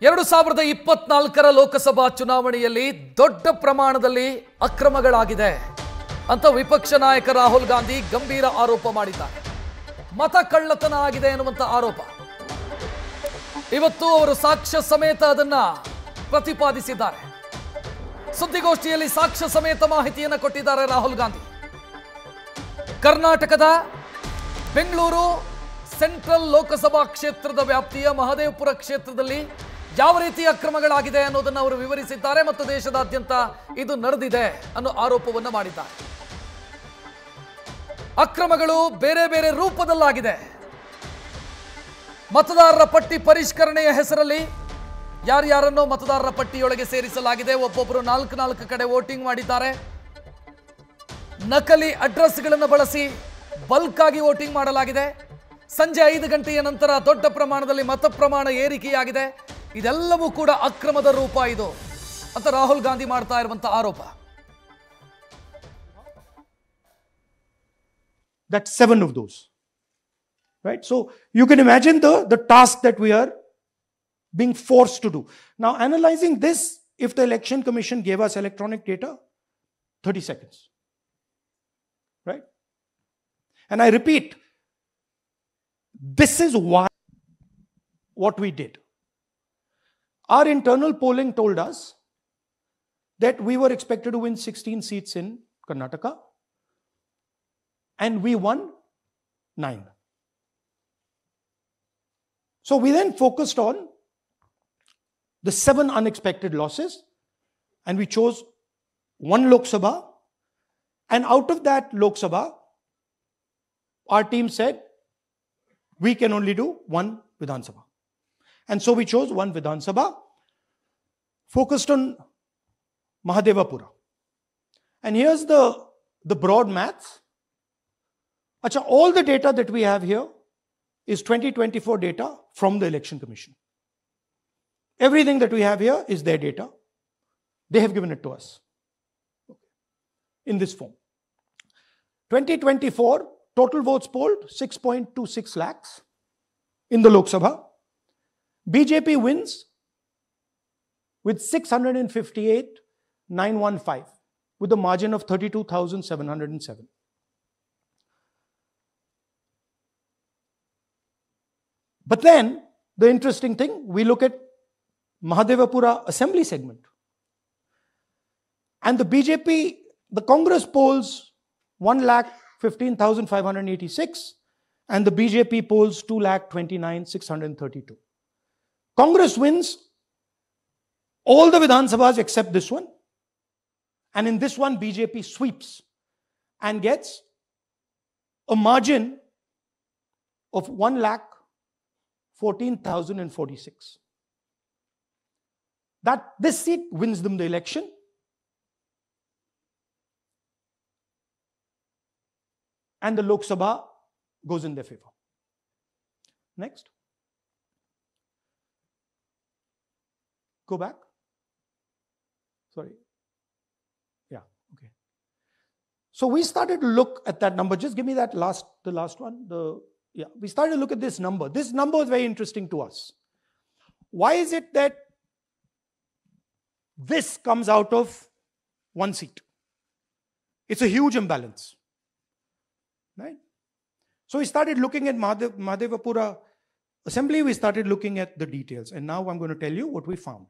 2024 ಲೋಕಸಭಾ ಚುನಾವಣೆಯಲ್ಲಿ ದೊಡ್ಡ ಪ್ರಮಾಣದಲ್ಲಿ ಅಕ್ರಮಗಳಾಗಿದೆ ಅಂತ ವಿಪಕ್ಷ ನಾಯಕ ರಾಹುಲ್ ಗಾಂಧಿ ಗಂಭೀರ ಆರೋಪ ಮಾಡಿದ್ದಾರೆ. ಮತ ಕಳ್ಳತನ ಆಗಿದೆ ಎನ್ನುವಂತ ಆರೋಪ. ಇವತ್ತು ಅವರು ಸಾಕ್ಷ್ಯ ಸಮೇತ ಅದನ್ನ ಪ್ರತಿಪಾದಿಸಿದ್ದಾರೆ. ಸುದ್ದಿಗೋಷ್ಠಿಯಲ್ಲಿ ಸಾಕ್ಷ್ಯ ಸಮೇತ ಮಾಹಿತಿಯನ್ನು ಕೊಟ್ಟಿದ್ದಾರೆ ರಾಹುಲ್ ಗಾಂಧಿ. ಕರ್ನಾಟಕದ ಬೆಂಗಳೂರು ಸೆಂಟ್ರಲ್ ಲೋಕಸಭಾ ಕ್ಷೇತ್ರದ ವ್ಯಾಪ್ತಿಯ ಮಹದೇವಪುರ ಕ್ಷೇತ್ರದಲ್ಲಿ ಯಾವ ರೀತಿ ಅಕ್ರಮಗಳಾಗಿದೆ ಅನ್ನೋದನ್ನು ಅವರು ವಿವರಿಸಿದ್ದಾರೆ ಮತ್ತು ದೇಶದಾದ್ಯಂತ ಇದು ನಡೆದಿದೆ ಅನ್ನೋ ಆರೋಪವನ್ನು ಮಾಡಿದ್ದಾರೆ. ಅಕ್ರಮಗಳು ಬೇರೆ ಬೇರೆ ರೂಪದಲ್ಲಾಗಿದೆ. ಮತದಾರರ ಪಟ್ಟಿ ಪರಿಷ್ಕರಣೆಯ ಹೆಸರಲ್ಲಿ ಯಾರ್ಯಾರನ್ನೋ ಮತದಾರರ ಪಟ್ಟಿಯೊಳಗೆ ಸೇರಿಸಲಾಗಿದೆ. ಒಬ್ಬೊಬ್ಬರು 4 ಕಡೆ ವೋಟಿಂಗ್ ಮಾಡಿದ್ದಾರೆ. ನಕಲಿ ಅಡ್ರೆಸ್ಗಳನ್ನು ಬಳಸಿ ಬಲ್ಕ್ ಆಗಿ ವೋಟಿಂಗ್ ಮಾಡಲಾಗಿದೆ. ಸಂಜೆ 5 ಗಂಟೆಯ ನಂತರ ದೊಡ್ಡ ಪ್ರಮಾಣದಲ್ಲಿ ಮತ ಪ್ರಮಾಣ ಏರಿಕೆಯಾಗಿದೆ. ಇದೆಲ್ಲವೂ ಕೂಡ ಅಕ್ರಮದ ರೂಪ ಇದು ಅಂತ ರಾಹುಲ್ ಗಾಂಧಿ ಮಾಡ್ತಾ ಇರುವಂತ ಆರೋಪ. That's 7 of those, right? So you can imagine the task that we are being forced to do. Now analyzing this, if the Election Commission gave us electronic data, 30 seconds, right? And I repeat, this is why what we did. Our internal polling told us that we were expected to win 16 seats in Karnataka, and we won 9. So we then focused on the 7 unexpected losses, and we chose 1 Lok Sabha, and out of that Lok Sabha, our team said, we can only do 1 Vidhan Sabha. And so we chose 1 Vidhan Sabha, focused on Mahadevapura. And here's the broad maths. Achha, all the data that we have here is 2024 data from the Election Commission. Everything that we have here is their data. They have given it to us in this form. 2024, total votes polled 6.26 lakhs in the Lok Sabha. BJP wins with 658,915 with a margin of 32,707. But then the interesting thing, we look at Mahadevapura assembly segment, and the BJP, the Congress polls 1,15,586 and the BJP polls 2,29,632. Congress wins all the Vidhan Sabhas except this one, and in this one BJP sweeps and gets a margin of 1,14,046. That this seat wins them the election. And the Lok Sabha goes in their favor. Next. Go back. Sorry. Yeah, okay. So we started to look at that number. Just give me that the last one. We started to look at this number. This number is very interesting to us. Why is it that this comes out of 1 seat? It's a huge imbalance, right? So we started looking at Mahadevapura assembly. We started looking at the details. And now I'm going to tell you what we found.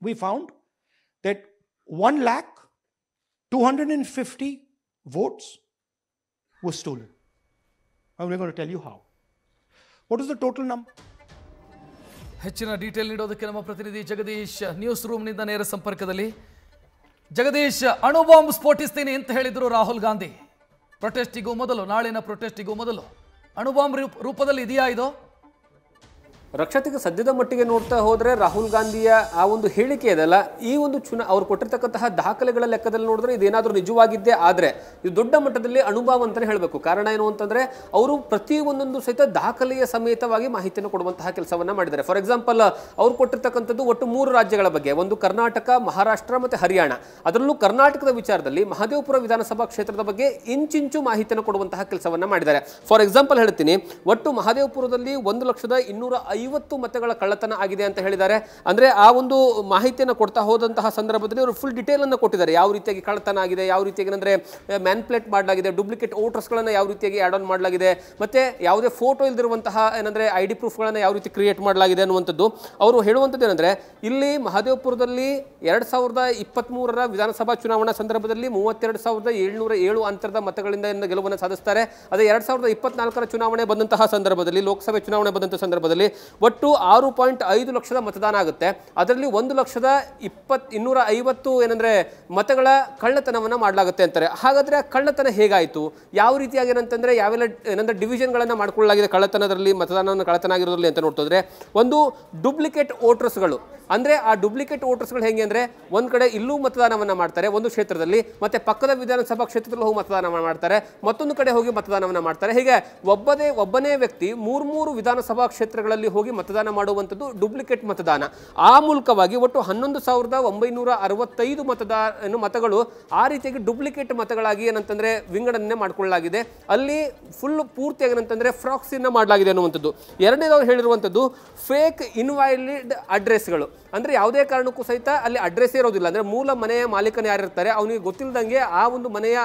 We found that 1,250,000 votes were stolen. And we're going to tell you how. What is the total number? ಹೆಚ್ಚಿನ detail ನೀಡೋದಕ್ಕೆ ನಮ್ಮ ಪ್ರತಿನಿಧಿ Jagadish news ರೂಮ್ನಿಂದ ನೇರ ಸಂಪರ್ಕದಲ್ಲಿ. ಜಗದೀಶ್, ಅಣುಬಾಂಬ್ ಸ್ಫೋಟಿಸ್ತೀನಿ ಅಂತ ಹೇಳಿದ್ರು ರಾಹುಲ್ ಗಾಂಧಿ ಪ್ರೊಟೆಸ್ಟಿಗೂ ಮೊದಲು, ನಾಳಿನ ಪ್ರೊಟೆಸ್ಟಿಗೂ ಮೊದಲು. ಅಣುಬಾಂಬ್ ರೂಪದಲ್ಲಿ ಇದೆಯಾ ಇದು? ರಕ್ಷತೆಗೆ ಸದ್ಯದ ಮಟ್ಟಿಗೆ ನೋಡ್ತಾ ಹೋದರೆ ರಾಹುಲ್ ಗಾಂಧಿಯ ಆ ಒಂದು ಹೇಳಿಕೆ ಇದೆಲ್ಲ, ಈ ಒಂದು ಅವ್ರು ಕೊಟ್ಟಿರ್ತಕ್ಕಂತಹ ದಾಖಲೆಗಳ ಲೆಕ್ಕದಲ್ಲಿ ನೋಡಿದ್ರೆ ಇದೇನಾದರೂ ನಿಜವಾಗಿದ್ದೇ ಆದರೆ ಇದು ದೊಡ್ಡ ಮಟ್ಟದಲ್ಲಿ ಅಣುಬಾಂಬ್ ಅಂತಲೇ ಹೇಳಬೇಕು. ಕಾರಣ ಏನು ಅಂತಂದರೆ ಅವರು ಪ್ರತಿ ಒಂದೊಂದು ಸಹಿತ ದಾಖಲೆಯ ಸಮೇತವಾಗಿ ಮಾಹಿತಿಯನ್ನು ಕೊಡುವಂತಹ ಕೆಲಸವನ್ನು ಮಾಡಿದ್ದಾರೆ. ಫಾರ್ ಎಕ್ಸಾಂಪಲ್, ಅವ್ರು ಕೊಟ್ಟಿರ್ತಕ್ಕಂಥದ್ದು ಒಟ್ಟು 3 ರಾಜ್ಯಗಳ ಬಗ್ಗೆ, ಒಂದು ಕರ್ನಾಟಕ, ಮಹಾರಾಷ್ಟ್ರ ಮತ್ತು ಹರಿಯಾಣ. ಅದರಲ್ಲೂ ಕರ್ನಾಟಕದ ವಿಚಾರದಲ್ಲಿ ಮಹದೇವಪುರ ವಿಧಾನಸಭಾ ಕ್ಷೇತ್ರದ ಬಗ್ಗೆ ಇಂಚಿಂಚು ಮಾಹಿತಿಯನ್ನು ಕೊಡುವಂತಹ ಕೆಲಸವನ್ನು ಮಾಡಿದ್ದಾರೆ. ಫಾರ್ ಎಕ್ಸಾಂಪಲ್ ಹೇಳ್ತೀನಿ, ಒಟ್ಟು ಮಹದೇವಪುರದಲ್ಲಿ 1,205,000 50 ಮತಗಳ ಕಳ್ಳತನ ಆಗಿದೆ ಅಂತ ಹೇಳಿದ್ದಾರೆ. ಅಂದ್ರೆ ಆ ಒಂದು ಮಾಹಿತಿಯನ್ನು ಕೊಡ್ತಾ ಹೋದಂತಹ ಸಂದರ್ಭದಲ್ಲಿ ಅವರು ಫುಲ್ ಡಿಟೇಲ್ ಅನ್ನು ಕೊಟ್ಟಿದ್ದಾರೆ. ಯಾವ ರೀತಿಯಾಗಿ ಕಳ್ಳತನ ಆಗಿದೆ, ಯಾವ ರೀತಿಯಾಗಿ ಅಂದ್ರೆ ಮ್ಯಾನ್ಪ್ಲೇಟ್ ಮಾಡಲಾಗಿದೆ, ಡೂಪ್ಲಿಕೇಟ್ ವೋಟರ್ಸ್ಗಳನ್ನು ಯಾವ ರೀತಿಯಾಗಿ ಆಡ್ ಆನ್ ಮಾಡಲಾಗಿದೆ, ಮತ್ತೆ ಯಾವುದೇ ಫೋಟೋ ಇಲ್ದಿರುವಂತಹ ಏನಂದ್ರೆ ID ಪ್ರೂಫ್ಗಳನ್ನು ಯಾವ ರೀತಿ ಕ್ರಿಯೇಟ್ ಮಾಡಲಾಗಿದೆ ಅನ್ನುವಂಥದ್ದು. ಅವರು ಹೇಳುವಂಥದ್ದು ಏನಂದ್ರೆ ಇಲ್ಲಿ ಮಹದೇವಪುರದಲ್ಲಿ 2023ರ ವಿಧಾನಸಭಾ ಚುನಾವಣಾ ಸಂದರ್ಭದಲ್ಲಿ 32,707 ಅಂತರದ ಮತಗಳಿಂದ ಗೆಲುವನ್ನು ಸಾಧಿಸ್ತಾರೆ. ಅದೇ 2024ರ ಚುನಾವಣೆ ಬಂದಂತಹ ಸಂದರ್ಭದಲ್ಲಿ, ಲೋಕಸಭೆ ಚುನಾವಣೆ ಬಂದಂತಹ ಸಂದರ್ಭದಲ್ಲಿ ಒಟ್ಟು 6.5 ಲಕ್ಷದ ಮತದಾನ ಆಗುತ್ತೆ. ಅದರಲ್ಲಿ 1,250,000 ಏನಂದ್ರೆ ಮತಗಳ ಕಳ್ಳತನವನ್ನ ಮಾಡಲಾಗುತ್ತೆ ಅಂತಾರೆ. ಹಾಗಾದ್ರೆ ಕಳ್ಳತನ ಹೇಗಾಯಿತು, ಯಾವ ರೀತಿಯಾಗಿ ಏನಂತಂದ್ರೆ ಯಾವೆಲ್ಲ ಏನಂದ್ರೆ ಡಿವಿಷನ್ಗಳನ್ನು ಮಾಡ್ಕೊಳ್ಳಲಾಗಿದೆ ಕಳ್ಳತನದಲ್ಲಿ, ಮತದಾನವನ್ನು ಕಳ್ಳತನ ಆಗಿರೋದ್ರಲ್ಲಿ ಅಂತ ನೋಡ್ತಿದ್ರೆ, ಒಂದು ಡೂಪ್ಲಿಕೇಟ್ ವೋಟರ್ಸ್ಗಳು ಅಂದ್ರೆ ಆ ಡೂಪ್ಲಿಕೇಟ್ ವೋಟರ್ಸ್ಗಳು ಹೆಂಗೆ ಅಂದ್ರೆ ಒಂದ್ ಕಡೆ ಇಲ್ಲೂ ಮತದಾನವನ್ನ ಮಾಡ್ತಾರೆ ಒಂದು ಕ್ಷೇತ್ರದಲ್ಲಿ, ಮತ್ತೆ ಪಕ್ಕದ ವಿಧಾನಸಭಾ ಕ್ಷೇತ್ರದಲ್ಲಿ ಹೋಗಿ ಮತದಾನ ಮಾಡ್ತಾರೆ, ಮತ್ತೊಂದು ಕಡೆ ಹೋಗಿ ಮತದಾನವನ್ನ ಮಾಡ್ತಾರೆ. ಹೀಗೆ ಒಬ್ಬನೇ ವ್ಯಕ್ತಿ 3 ವಿಧಾನಸಭಾ ಕ್ಷೇತ್ರಗಳಲ್ಲಿ ಹೋಗಿ ಮತದಾನ ಮಾಡುವಂಥದ್ದು ಡೂಪ್ಲಿಕೇಟ್ ಮತದಾನ. ಆ ಮೂಲಕವಾಗಿ ಒಟ್ಟು 11,965 ಮತಗಳು ಆ ರೀತಿಯಾಗಿ ಡೂಪ್ಲಿಕೇಟ್ ಮತಗಳಾಗಿ ಏನಂತಂದ್ರೆ ವಿಂಗಡಣೆ ಮಾಡಿಕೊಳ್ಳಲಾಗಿದೆ. ಅಲ್ಲಿ ಫುಲ್ ಪೂರ್ತಿಯಾಗಿ ಏನಂತಂದ್ರೆ ಫ್ರಾಕ್ಸಿನ ಮಾಡಲಾಗಿದೆ ಅನ್ನುವಂಥದ್ದು. ಎರಡನೇದವ್ರು ಹೇಳಿರುವಂಥದ್ದು ಫೇಕ್ ಇನ್ವ್ಯಾಲಿಡ್ ಅಡ್ರೆಸ್ಗಳು. ಅಂದ್ರೆ ಯಾವುದೇ ಕಾರಣಕ್ಕೂ ಸಹಿತ ಅಲ್ಲಿ ಅಡ್ರೆಸ್ ಇರೋದಿಲ್ಲ. ಅಂದ್ರೆ ಮೂಲ ಮನೆಯ ಮಾಲೀಕನ ಯಾರಿರ್ತಾರೆ ಅವನಿಗೆ ಗೊತ್ತಿಲ್ಲದಂಗೆ ಆ ಒಂದು ಮನೆಯ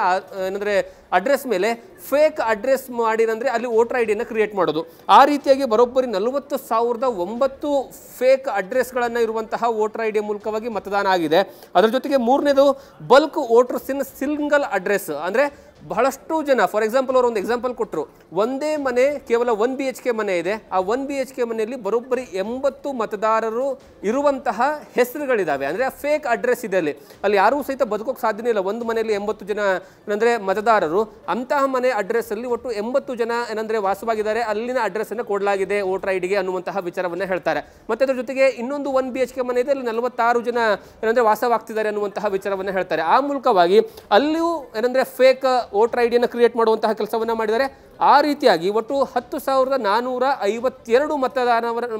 ಏನಂದ್ರೆ ಅಡ್ರೆಸ್ ಮೇಲೆ ಫೇಕ್ ಅಡ್ರೆಸ್ ಮಾಡಿರಂದ್ರೆ ಅಲ್ಲಿ ವೋಟರ್ ಐಡಿಯನ್ನು ಕ್ರಿಯೇಟ್ ಮಾಡೋದು. ಆ ರೀತಿಯಾಗಿ ಬರೋಬ್ಬರಿ 40,009 ಫೇಕ್ ಅಡ್ರೆಸ್ಗಳನ್ನು ಇರುವಂತಹ ವೋಟರ್ ಐಡಿಯ ಮೂಲಕವಾಗಿ ಮತದಾನ ಆಗಿದೆ. ಅದರ ಜೊತೆಗೆ ಮೂರನೇದು bulk voters in single address. ಅಂದ್ರೆ ಬಹಳಷ್ಟು ಜನ, ಫಾರ್ ಎಕ್ಸಾಂಪಲ್ ಅವರು ಒಂದು ಎಕ್ಸಾಂಪಲ್ ಕೊಟ್ಟರು, ಒಂದೇ ಮನೆ ಕೇವಲ 1 BHK ಮನೆ ಇದೆ. ಆ 1 BHK ಮನೆಯಲ್ಲಿ ಬರೋಬ್ಬರಿ 80 ಮತದಾರರು ಇರುವಂತಹ ಹೆಸರುಗಳಿದಾವೆ. ಅಂದ್ರೆ ಫೇಕ್ ಅಡ್ರೆಸ್ ಇದೆ ಅಲ್ಲಿ ಯಾರೂ ಸಹಿತ ಬದುಕೋಕೆ ಸಾಧ್ಯನೇ ಇಲ್ಲ. ಒಂದು ಮನೆಯಲ್ಲಿ 80 ಜನ ಏನಂದ್ರೆ ಮತದಾರರು, ಅಂತಹ ಮನೆ ಅಡ್ರೆಸ್ ಅಲ್ಲಿ ಒಟ್ಟು 80 ಜನ ಏನಂದ್ರೆ ವಾಸವಾಗಿದ್ದಾರೆ, ಅಲ್ಲಿನ ಅಡ್ರೆಸ್ ಅನ್ನು ಕೊಡಲಾಗಿದೆ ವೋಟರ್ ಐಡಿಗೆ ಅನ್ನುವಂತಹ ವಿಚಾರವನ್ನ ಹೇಳ್ತಾರೆ. ಮತ್ತೆ ಅದರ ಜೊತೆಗೆ ಇನ್ನೊಂದು 1 BHK ಮನೆ ಇದೆ, ಅಲ್ಲಿ 46 ಜನ ಏನಂದ್ರೆ ವಾಸವಾಗ್ತಿದ್ದಾರೆ ಅನ್ನುವಂತಹ ವಿಚಾರವನ್ನ ಹೇಳ್ತಾರೆ. ಆ ಮೂಲಕವಾಗಿ ಅಲ್ಲಿಯೂ ಏನಂದ್ರೆ ಫೇಕ್ ವೋಟರ್ ಐಡಿಯನ್ನು ಕ್ರಿಯೇಟ್ ಮಾಡುವಂತಹ ಕೆಲಸವನ್ನ ಮಾಡಿದ್ದಾರೆ. ಆ ರೀತಿಯಾಗಿ ಒಟ್ಟು 10,452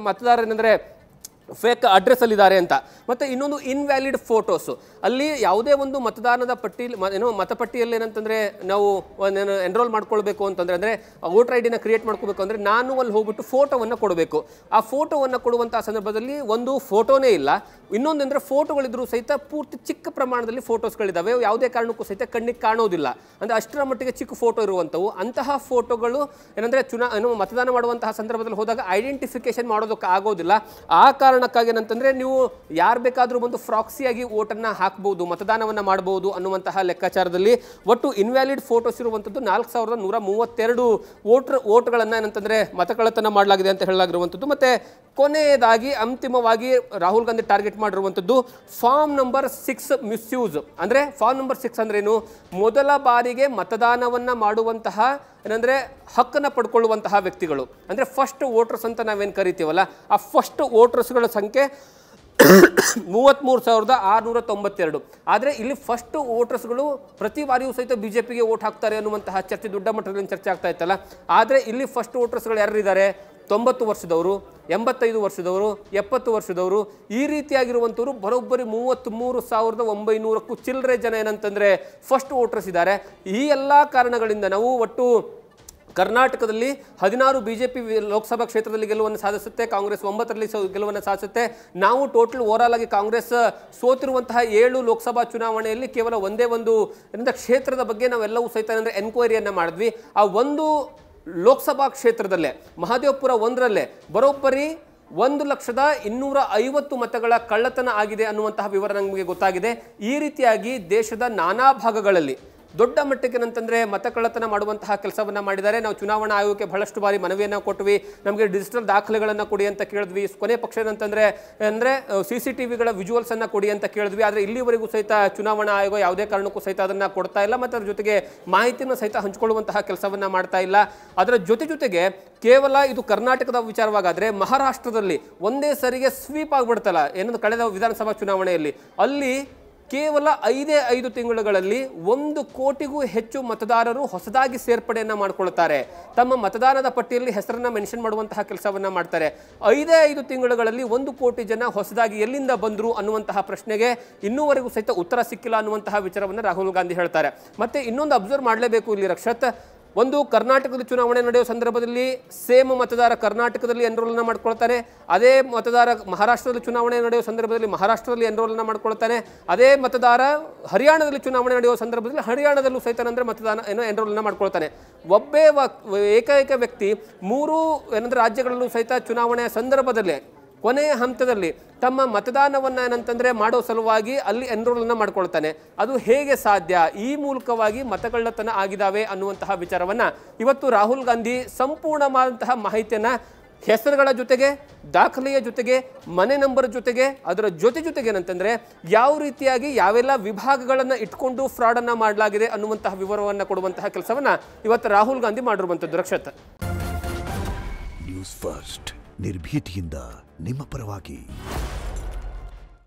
ಮತದಾರರೇನೆಂದರೆ ಫೇಕ್ ಅಡ್ರೆಸ್ ಅಲ್ಲಿದ್ದಾರೆ ಅಂತ. ಮತ್ತೆ ಇನ್ನೊಂದು ಇನ್ವ್ಯಾಲಿಡ್ ಫೋಟೋಸ್. ಅಲ್ಲಿ ಯಾವುದೇ ಒಂದು ಮತದಾನದ ಮತಪಟ್ಟಿಯಲ್ಲಿ ಏನಂತಂದ್ರೆ ನಾವು ಎನ್ರೋಲ್ ಮಾಡ್ಕೊಳ್ಬೇಕು ಅಂತಂದ್ರೆ ಅಂದ್ರೆ ವೋಟರ್ ಐಡಿನ ಕ್ರಿಯೇಟ್ ಮಾಡ್ಕೋಬೇಕು ಅಂದ್ರೆ ನಾನು ಅಲ್ಲಿ ಹೋಗ್ಬಿಟ್ಟು ಫೋಟೋವನ್ನು ಕೊಡಬೇಕು. ಆ ಫೋಟೋವನ್ನು ಕೊಡುವಂತಹ ಸಂದರ್ಭದಲ್ಲಿ ಒಂದು ಫೋಟೋನೇ ಇಲ್ಲ, ಇನ್ನೊಂದಂದ್ರೆ ಫೋಟೋಗಳಿದ್ರು ಸಹಿತ ಪೂರ್ತಿ ಚಿಕ್ಕ ಪ್ರಮಾಣದಲ್ಲಿ ಫೋಟೋಸ್ಗಳಿದ್ದಾವೆ, ಯಾವುದೇ ಕಾರಣಕ್ಕೂ ಸಹಿತ ಕಣ್ಣಿಗೆ ಕಾಣೋದಿಲ್ಲ. ಅಂದ್ರೆ ಅಷ್ಟರ ಮಟ್ಟಿಗೆ ಚಿಕ್ಕ ಫೋಟೋ ಇರುವಂಥವು. ಅಂತಹ ಫೋಟೋಗಳು ಏನಂದ್ರೆ ಮತದಾನ ಮಾಡುವಂತಹ ಸಂದರ್ಭದಲ್ಲಿ ಹೋದಾಗ ಐಡೆಂಟಿಫಿಕೇಶನ್ ಮಾಡೋದಕ್ಕೆ ಆಗೋದಿಲ್ಲ. ಆ ಕಾರಣಕ್ಕಾಗಿ ಏನಂತಂದ್ರೆ ನೀವು ಯಾರು ಬೇಕಾದ್ರೂ ಬಂದು ಫ್ರಾಕ್ಸಿಯಾಗಿ ವೋಟನ್ನ ಹಾಕಬಹುದು, ಮತದಾನವನ್ನ ಮಾಡಬಹುದು ಅನ್ನುವಂತಹ ಲೆಕ್ಕಾಚಾರದಲ್ಲಿ ಒಟ್ಟು ಇನ್ವ್ಯಾಲಿಡ್ ಫೋಟೋಸ್ ಇರುವಂಥದ್ದು 4,132 ವೋಟ್ಗಳನ್ನ ಏನಂತಂದ್ರೆ ಮತಕಳ್ಳತನ ಮಾಡಲಾಗಿದೆ ಅಂತ ಹೇಳಲಾಗಿರುವಂಥದ್ದು. ಮತ್ತೆ ಕೊನೆಯದಾಗಿ ಅಂತಿಮವಾಗಿ ರಾಹುಲ್ ಗಾಂಧಿ ಟಾರ್ಗೆಟ್ ಮಾಡಿರುವಂಥದ್ದು ಫಾರ್ಮ್ ನಂಬರ್ 6 ಮಿಸ್ಯೂಸ್. ಅಂದ್ರೆ ಫಾರ್ಮ್ ನಂಬರ್ 6 ಅಂದ್ರೇನು, ಮೊದಲ ಬಾರಿಗೆ ಮತದಾನವನ್ನ ಮಾಡುವಂತಹ ಏನಂದ್ರೆ ಹಕ್ಕನ್ನ ಪಡ್ಕೊಳ್ಳುವಂತಹ ವ್ಯಕ್ತಿಗಳು, ಅಂದ್ರೆ ಫಸ್ಟ್ ವೋಟರ್ಸ್ ಅಂತ ನಾವೇನು ಕರಿತೀವಲ್ಲ, ಆ ಫಸ್ಟ್ ವೋಟರ್ಸ್ಗಳ ಸಂಖ್ಯೆ 33,692. ಆದರೆ ಇಲ್ಲಿ ಫಸ್ಟ್ ವೋಟರ್ಸ್ಗಳು ಪ್ರತಿ ಬಾರಿಯೂ ಸಹಿತ ಬಿಜೆಪಿಗೆ ವೋಟ್ ಹಾಕ್ತಾರೆ ಅನ್ನುವಂತಹ ಚರ್ಚೆ ದೊಡ್ಡ ಮಟ್ಟದಲ್ಲಿ ಚರ್ಚೆ ಆಗ್ತಾ ಇತ್ತಲ್ಲ. ಆದರೆ ಇಲ್ಲಿ ಫಸ್ಟ್ ವೋಟರ್ಸ್ಗಳು ಯಾರಿದ್ದಾರೆ, 90 ವರ್ಷದವರು, 85 ವರ್ಷದವರು, 70 ವರ್ಷದವರು, ಈ ರೀತಿಯಾಗಿರುವಂಥವ್ರು ಬರೋಬ್ಬರಿ 33,900ಕ್ಕೂ ಚಿಲ್ಲರೆ ಜನ ಏನಂತಂದ್ರೆ ಫಸ್ಟ್ ವೋಟರ್ಸ್ ಇದ್ದಾರೆ. ಈ ಎಲ್ಲ ಕಾರಣಗಳಿಂದ ನಾವು ಒಟ್ಟು ಕರ್ನಾಟಕದಲ್ಲಿ 16 ಬಿಜೆಪಿ ಲೋಕಸಭಾ ಕ್ಷೇತ್ರದಲ್ಲಿ ಗೆಲುವನ್ನು ಸಾಧಿಸುತ್ತೆ, ಕಾಂಗ್ರೆಸ್ 9ರಲ್ಲಿ ಗೆಲುವನ್ನು ಸಾಧಿಸುತ್ತೆ. ನಾವು ಟೋಟಲ್ ಓವರಾಲ್ ಆಗಿ ಕಾಂಗ್ರೆಸ್ ಸೋತಿರುವಂತಹ 7 ಲೋಕಸಭಾ ಚುನಾವಣೆಯಲ್ಲಿ ಕೇವಲ ಒಂದೇ ಒಂದು ಕ್ಷೇತ್ರದ ಬಗ್ಗೆ ನಾವೆಲ್ಲವೂ ಸಹಿತ ಅಂದರೆ ಎನ್ಕ್ವೈರಿಯನ್ನು ಮಾಡಿದ್ವಿ. ಆ ಒಂದು ಲೋಕಸಭಾ ಕ್ಷೇತ್ರದಲ್ಲೇ ಮಹದೇವಪುರ 1ರಲ್ಲೇ ಬರೋಬ್ಬರಿ 1,250,000 ಮತಗಳ ಕಳ್ಳತನ ಆಗಿದೆ ಅನ್ನುವಂತಹ ವಿವರ ನಮಗೆ ಗೊತ್ತಾಗಿದೆ. ಈ ರೀತಿಯಾಗಿ ದೇಶದ ನಾನಾ ಭಾಗಗಳಲ್ಲಿ ದೊಡ್ಡ ಮಟ್ಟಕ್ಕೆ ಏನಂತಂದ್ರೆ ಮತ ಕಳ್ಳತನ ಮಾಡುವಂತಹ ಕೆಲಸವನ್ನ ಮಾಡಿದ್ದಾರೆ. ನಾವು ಚುನಾವಣಾ ಆಯೋಗಕ್ಕೆ ಬಹಳಷ್ಟು ಬಾರಿ ಮನವಿಯನ್ನ ಕೊಟ್ವಿ, ನಮಗೆ ಡಿಜಿಟಲ್ ದಾಖಲೆಗಳನ್ನು ಕೊಡಿ ಅಂತ ಕೇಳಿದ್ವಿ. ಕೊನೆ ಪಕ್ಷ ಏನಂತಂದ್ರೆ CCTVಗಳ ವಿಜುವಲ್ಸ್ ಅನ್ನ ಕೊಡಿ ಅಂತ ಕೇಳಿದ್ವಿ. ಆದರೆ ಇಲ್ಲಿವರೆಗೂ ಸಹಿತ ಚುನಾವಣಾ ಆಯೋಗ ಯಾವುದೇ ಕಾರಣಕ್ಕೂ ಸಹಿತ ಅದನ್ನ ಕೊಡ್ತಾ ಇಲ್ಲ, ಮತ್ತು ಅದ್ರ ಜೊತೆಗೆ ಮಾಹಿತಿಯನ್ನು ಸಹಿತ ಹಂಚಿಕೊಳ್ಳುವಂತಹ ಕೆಲಸವನ್ನ ಮಾಡ್ತಾ ಇಲ್ಲ. ಅದರ ಜೊತೆಗೆ ಕೇವಲ ಇದು ಕರ್ನಾಟಕದ ವಿಚಾರವಾಗಾದ್ರೆ ಮಹಾರಾಷ್ಟ್ರದಲ್ಲಿ ಒಂದೇ ಸರಿಗೆ ಸ್ವೀಪ್ ಆಗ್ಬಿಡ್ತಲ್ಲ ಏನಂದ್ರೆ ಕಳೆದ ವಿಧಾನಸಭಾ ಚುನಾವಣೆಯಲ್ಲಿ ಅಲ್ಲಿ ಕೇವಲ 5 ತಿಂಗಳುಗಳಲ್ಲಿ 1 ಕೋಟಿಗೂ ಹೆಚ್ಚು ಮತದಾರರು ಹೊಸದಾಗಿ ಸೇರ್ಪಡೆಯನ್ನ ಮಾಡಿಕೊಳ್ಳುತ್ತಾರೆ. ತಮ್ಮ ಮತದಾನದ ಪಟ್ಟಿಯಲ್ಲಿ ಹೆಸರನ್ನ ಮೆನ್ಷನ್ ಮಾಡುವಂತಹ ಕೆಲಸವನ್ನ ಮಾಡ್ತಾರೆ. 5 ತಿಂಗಳುಗಳಲ್ಲಿ 1 ಕೋಟಿ ಜನ ಹೊಸದಾಗಿ ಎಲ್ಲಿಂದ ಬಂದ್ರು ಅನ್ನುವಂತಹ ಪ್ರಶ್ನೆಗೆ ಇನ್ನೂವರೆಗೂ ಸಹಿತ ಉತ್ತರ ಸಿಕ್ಕಿಲ್ಲ ಅನ್ನುವಂತಹ ವಿಚಾರವನ್ನು ರಾಹುಲ್ ಗಾಂಧಿ ಹೇಳ್ತಾರೆ. ಮತ್ತೆ ಇನ್ನೊಂದು ಅಬ್ಸರ್ವ್ ಮಾಡಲೇಬೇಕು ಇಲ್ಲಿ ರಕ್ಷತ್, ಒಂದು ಕರ್ನಾಟಕದ ಚುನಾವಣೆ ನಡೆಯುವ ಸಂದರ್ಭದಲ್ಲಿ ಸೇಮ್ ಮತದಾರ ಕರ್ನಾಟಕದಲ್ಲಿ ಎನ್ರೋಲ್ನ ಮಾಡ್ಕೊಳ್ತಾನೆ, ಅದೇ ಮತದಾರ ಮಹಾರಾಷ್ಟ್ರದಲ್ಲಿ ಚುನಾವಣೆ ನಡೆಯುವ ಸಂದರ್ಭದಲ್ಲಿ ಮಹಾರಾಷ್ಟ್ರದಲ್ಲಿ ಎನ್ರೋಲ್ನ ಮಾಡ್ಕೊಳ್ತಾನೆ, ಅದೇ ಮತದಾರ ಹರಿಯಾಣದಲ್ಲಿ ಚುನಾವಣೆ ನಡೆಯುವ ಸಂದರ್ಭದಲ್ಲಿ ಹರಿಯಾಣದಲ್ಲೂ ಸಹಿತ ಅಂದರೆ ಮತದಾನ ಎನ್ರೋಲ್ನ ಮಾಡ್ಕೊಳ್ತಾನೆ. ಒಬ್ಬೇ ಏಕೈಕ ವ್ಯಕ್ತಿ 3 ರಾಜ್ಯಗಳಲ್ಲೂ ಸಹಿತ ಚುನಾವಣೆಯ ಸಂದರ್ಭದಲ್ಲೇ ಕೊನೆಯ ಹಂತದಲ್ಲಿ ತಮ್ಮ ಮತದಾನವನ್ನು ಏನಂತಂದರೆ ಮಾಡೋ ಸಲುವಾಗಿ ಅಲ್ಲಿ ಎನ್ರೋಲ್ನ ಮಾಡ್ಕೊಳ್ತಾನೆ. ಅದು ಹೇಗೆ ಸಾಧ್ಯ? ಈ ಮೂಲಕವಾಗಿ ಮತಗಳ್ಳತನ ಆಗಿದ್ದಾವೆ ಅನ್ನುವಂತಹ ವಿಚಾರವನ್ನು ಇವತ್ತು ರಾಹುಲ್ ಗಾಂಧಿ ಸಂಪೂರ್ಣವಾದಂತಹ ಮಾಹಿತಿಯನ್ನು ಹೆಸರುಗಳ ಜೊತೆಗೆ, ದಾಖಲೆಯ ಜೊತೆಗೆ, ಮನೆ ನಂಬರ್ ಜೊತೆಗೆ, ಅದರ ಜೊತೆಗೆ ಏನಂತಂದರೆ ಯಾವ ರೀತಿಯಾಗಿ ಯಾವೆಲ್ಲ ವಿಭಾಗಗಳನ್ನು ಇಟ್ಕೊಂಡು ಫ್ರಾಡನ್ನು ಮಾಡಲಾಗಿದೆ ಅನ್ನುವಂತಹ ವಿವರವನ್ನು ಕೊಡುವಂತಹ ಕೆಲಸವನ್ನು ಇವತ್ತು ರಾಹುಲ್ ಗಾಂಧಿ ಮಾಡಿರುವಂಥದ್ದು. ರಕ್ಷತ್, ನ್ಯೂಸ್ ಫಸ್ಟ್ ನಿರ್ಭೀತಿಯಿಂದ ನಿಮ್ಮ ಪರವಾಗಿ.